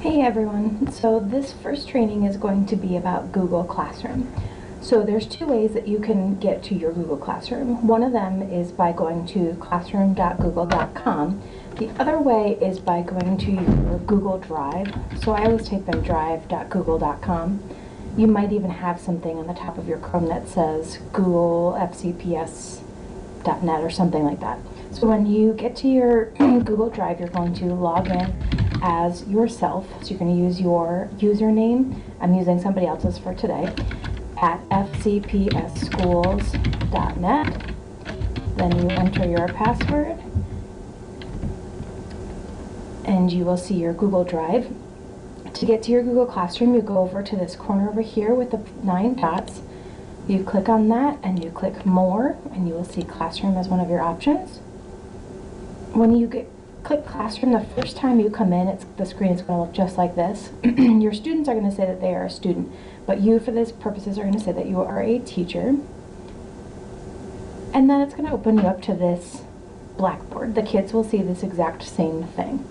Hey everyone, so this first training is going to be about Google Classroom. So there's two ways that you can get to your Google Classroom. One of them is by going to classroom.google.com. The other way is by going to your Google Drive. So I always type in drive.google.com. You might even have something on the top of your Chrome that says Google FCPS.net or something like that. So when you get to your Google Drive, you're going to log in as yourself. So you're going to use your username. I'm using somebody else's for today, at fcpsschools.net. Then you enter your password and you will see your Google Drive. To get to your Google Classroom, you go over to this corner over here with the 9 dots. You click on that and you click More, and you will see Classroom as one of your options. When you click Classroom, the first time you come in, the screen is going to look just like this. Your students are going to say that they are a student, but you, for these purposes, are going to say that you are a teacher. And then it's going to open you up to this Blackboard. The kids will see this exact same thing.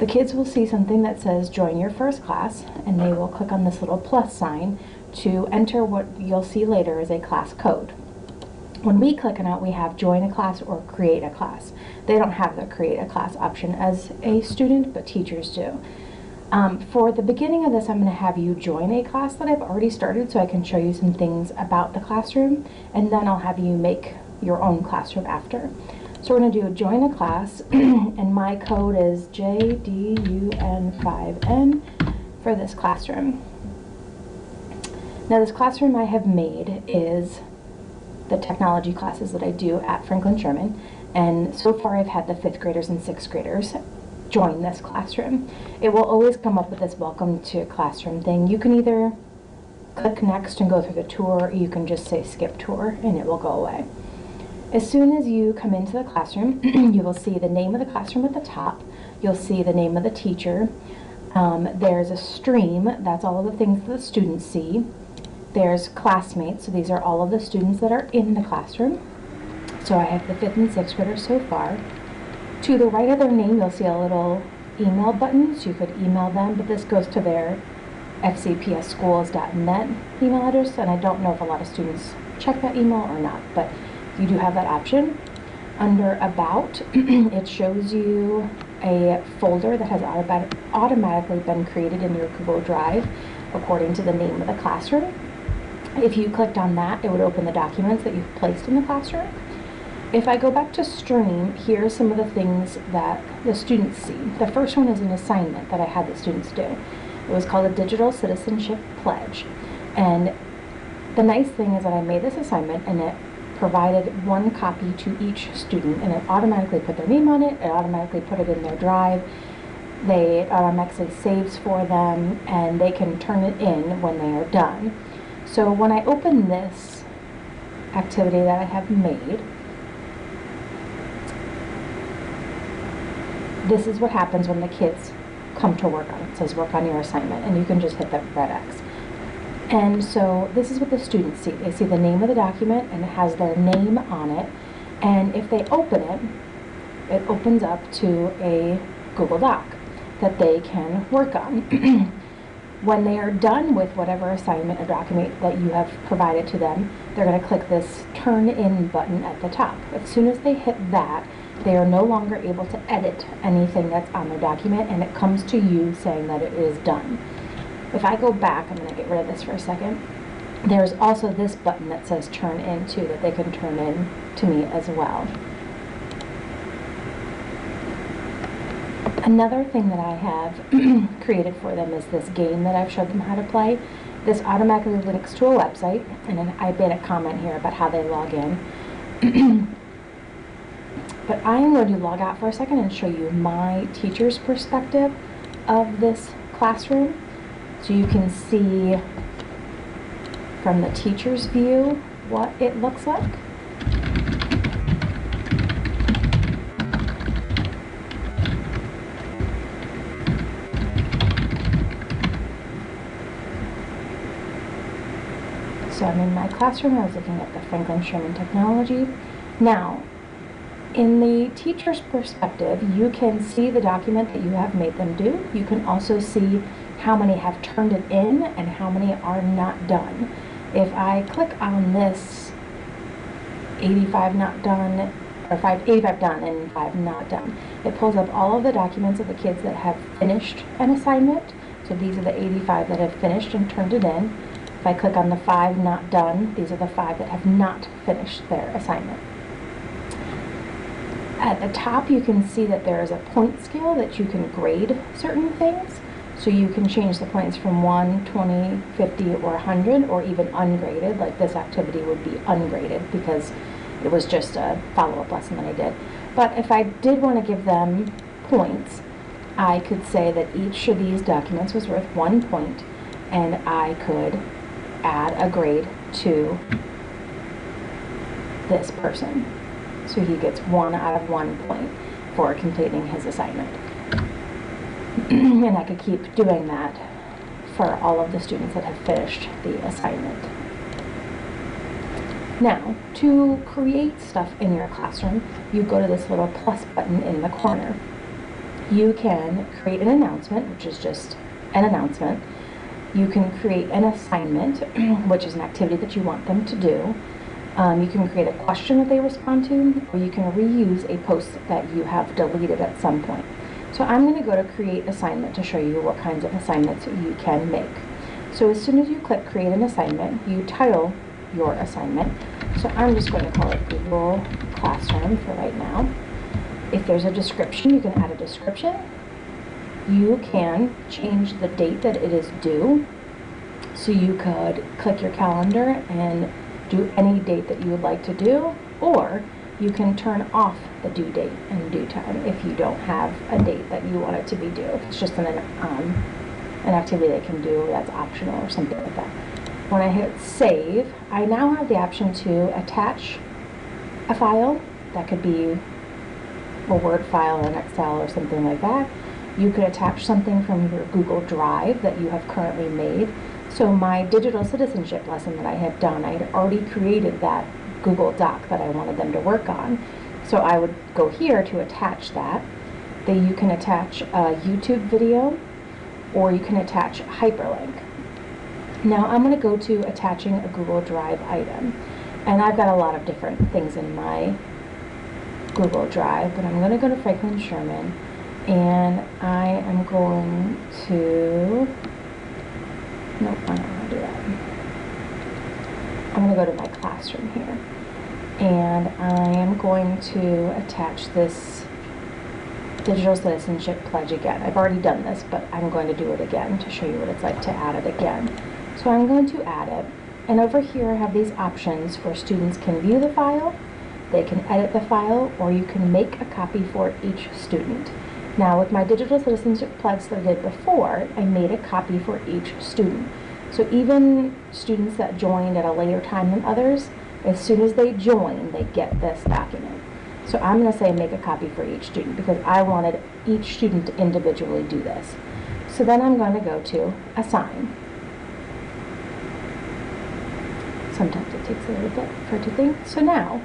The kids will see something that says Join Your First Class, and they will click on this little plus sign to enter what you'll see later as a class code. When we click on it, we have Join a Class or Create a Class. They don't have the Create a Class option as a student, but teachers do. For the beginning of this, I'm going to have you join a class that I've already started so I can show you some things about the classroom, and then I'll have you make your own classroom after. So we're going to do Join a Class, and my code is JDUN5N for this classroom. Now this classroom I have made is the technology classes that I do at Franklin Sherman, and so far I've had the 5th graders and 6th graders join this classroom. It will always come up with this welcome to classroom thing. You can either click next and go through the tour, or you can just say skip tour and it will go away. As soon as you come into the classroom, you will see the name of the classroom at the top. You'll see the name of the teacher. There's a stream, that's all of the things that the students see. There's classmates, so these are all of the students that are in the classroom. So I have the 5th and 6th graders so far. To the right of their name, you'll see a little email button, so you could email them, but this goes to their fcpsschools.net email address, and I don't know if a lot of students check that email or not, but you do have that option. Under About, it shows you a folder that has automatically been created in your Google Drive according to the name of the classroom. If you clicked on that, it would open the documents that you've placed in the classroom. If I go back to Stream, here are some of the things that the students see. The first one is an assignment that I had the students do. It was called a Digital Citizenship Pledge. And the nice thing is that I made this assignment and it provided one copy to each student, and it automatically put their name on it, it automatically put it in their drive, it automatically saves for them, and they can turn it in when they are done. So when I open this activity that I have made, this is what happens when the kids come to work on it. It says work on your assignment, and you can just hit the red X. And so this is what the students see. They see the name of the document and it has their name on it, and if they open it, it opens up to a Google Doc that they can work on. When they are done with whatever assignment or document that you have provided to them, they're going to click this Turn In button at the top. As soon as they hit that, they are no longer able to edit anything that's on their document, and it comes to you saying that it is done. If I go back, I'm going to get rid of this for a second. There's also this button that says Turn In too, that they can turn in to me as well. Another thing that I have created for them is this game that I've showed them how to play. This automatically links to a website, and then I made a comment here about how they log in. But I am going to log out for a second and show you my teacher's perspective of this classroom, so you can see from the teacher's view what it looks like. So I'm in my classroom. I was looking at the Franklin Sherman technology. Now, In the teacher's perspective, you can see the document that you have made them do. You can also see how many have turned it in and how many are not done. If I click on this 85 not done, or 85 done and 5 not done, it pulls up all of the documents of the kids that have finished an assignment. So these are the 85 that have finished and turned it in. If I click on the 5 not done, these are the 5 that have not finished their assignment. At the top, you can see that there is a point scale that you can grade certain things. So you can change the points from 1, 20, 50, or 100, or even ungraded. Like this activity would be ungraded because it was just a follow-up lesson that I did. But if I did want to give them points, I could say that each of these documents was worth 1 point, and I could add a grade to this person. So he gets 1 out of 1 point for completing his assignment. And I could keep doing that for all of the students that have finished the assignment. Now, to create stuff in your classroom, you go to this little plus button in the corner. You can create an announcement, which is just an announcement. You can create an assignment, which is an activity that you want them to do. You can create a question that they respond to, or you can reuse a post that you have deleted at some point. So I'm going to go to create assignment to show you what kinds of assignments you can make. So as soon as you click create an assignment, you title your assignment. So I'm just going to call it Google Classroom for right now. If there's a description, you can add a description. You can change the date that it is due. So you could click your calendar and do any date that you would like to do, or you can turn off the due date and due time if you don't have a date that you want it to be due. If it's just an activity they can do that's optional or something like that. When I hit save, I now have the option to attach a file. That could be a Word file, an Excel, or something like that. You could attach something from your Google Drive that you have currently made. So my digital citizenship lesson that I had done, I had already created that Google Doc that I wanted them to work on. So I would go here to attach that. Then you can attach a YouTube video, or you can attach a hyperlink. Now I'm going to go to attaching a Google Drive item. And I've got a lot of different things in my Google Drive, but I'm going to go to Franklin Sherman, and I am going to, nope, I don't want to do that. I'm going to go to my classroom here, and I am going to attach this digital citizenship pledge again. I've already done this, but I'm going to do it again to show you what it's like to add it again. So I'm going to add it, and over here I have these options where students can view the file, they can edit the file, or you can make a copy for each student. Now with my digital citizenship pledge that I did before, I made a copy for each student. So even students that joined at a later time than others, as soon as they join, they get this document. So I'm going to say make a copy for each student because I wanted each student to individually do this. So then I'm going to go to Assign. Sometimes it takes a little bit for it to think. So now,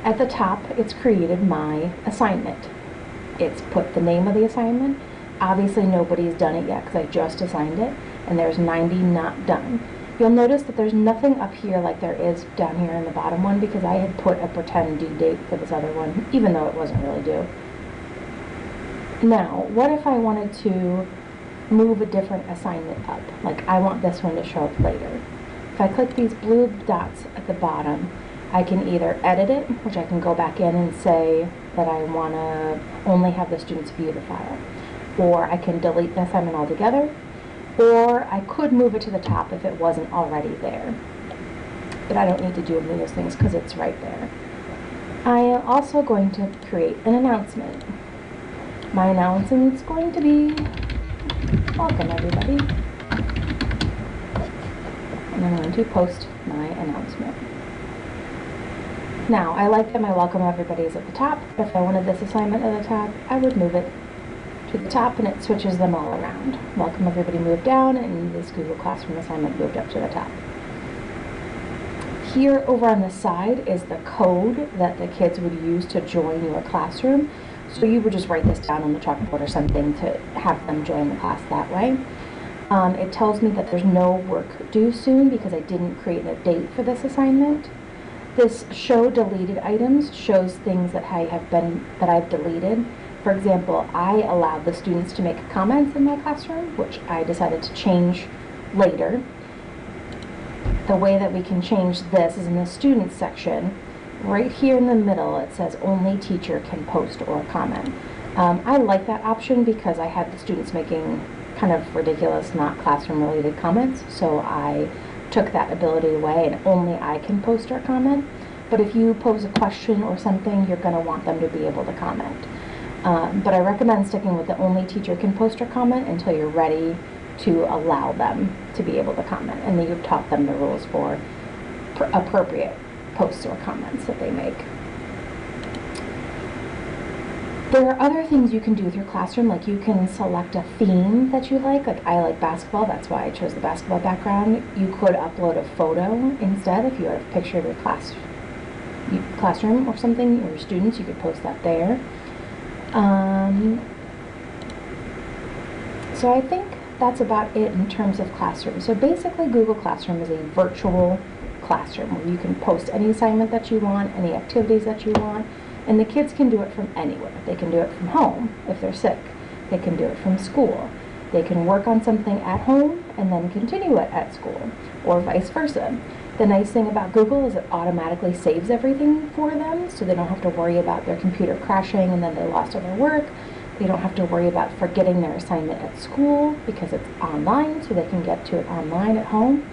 at the top, it's created my assignment. It's put the name of the assignment. Obviously nobody's done it yet because I just assigned it, and there's 90 not done. You'll notice that there's nothing up here like there is down here in the bottom one because I had put a pretend due date for this other one, even though it wasn't really due. Now, what if I wanted to move a different assignment up? Like I want this one to show up later. If I click these blue dots at the bottom, I can either edit it, which I can go back in and say that I want to only have the students view the file, or I can delete the assignment altogether, or I could move it to the top if it wasn't already there. But I don't need to do any of those things because it's right there. I am also going to create an announcement. My announcement is going to be, welcome everybody. And I'm going to post my announcement. Now, I like that my welcome everybody is at the top. If I wanted this assignment at the top, I would move it to the top and it switches them all around. Welcome everybody moved down and this Google Classroom assignment moved up to the top. Here over on the side is the code that the kids would use to join your classroom. So you would just write this down on the chalkboard or something to have them join the class that way. It tells me that there's no work due soon because I didn't create a date for this assignment. This show deleted items shows things that I've deleted. For example, I allowed the students to make comments in my classroom, which I decided to change later. The way that we can change this is in the students section. Right here in the middle, it says only teacher can post or comment. I like that option because I had the students making kind of ridiculous, not classroom related comments, so I took that ability away and only I can post or comment. But if you pose a question or something, you're going to want them to be able to comment. But I recommend sticking with the only teacher can post or comment until you're ready to allow them to be able to comment, and then you've taught them the rules for appropriate posts or comments that they make. There are other things you can do with your classroom, like you can select a theme that you like I like basketball, that's why I chose the basketball background. You could upload a photo instead. If you had a picture of your classroom or something, or your students, you could post that there. So I think that's about it in terms of Classroom. So basically Google Classroom is a virtual classroom where you can post any assignment that you want, any activities that you want, and the kids can do it from anywhere. They can do it from home if they're sick. They can do it from school. They can work on something at home and then continue it at school, or vice versa. The nice thing about Google is it automatically saves everything for them, so they don't have to worry about their computer crashing and then they lost all their work. They don't have to worry about forgetting their assignment at school because it's online, so they can get to it online at home.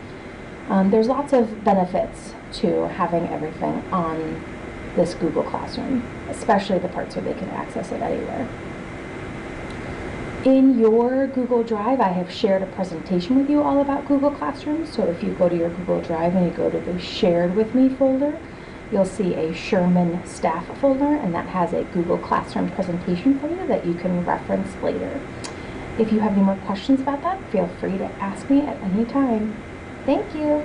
There's lots of benefits to having everything on this Google Classroom, especially the parts where they can access it anywhere. In your Google Drive, I have shared a presentation with you all about Google Classroom. So if you go to your Google Drive and you go to the Shared With Me folder, you'll see a Sherman Staff folder, and that has a Google Classroom presentation for you that you can reference later. If you have any more questions about that, feel free to ask me at any time. Thank you.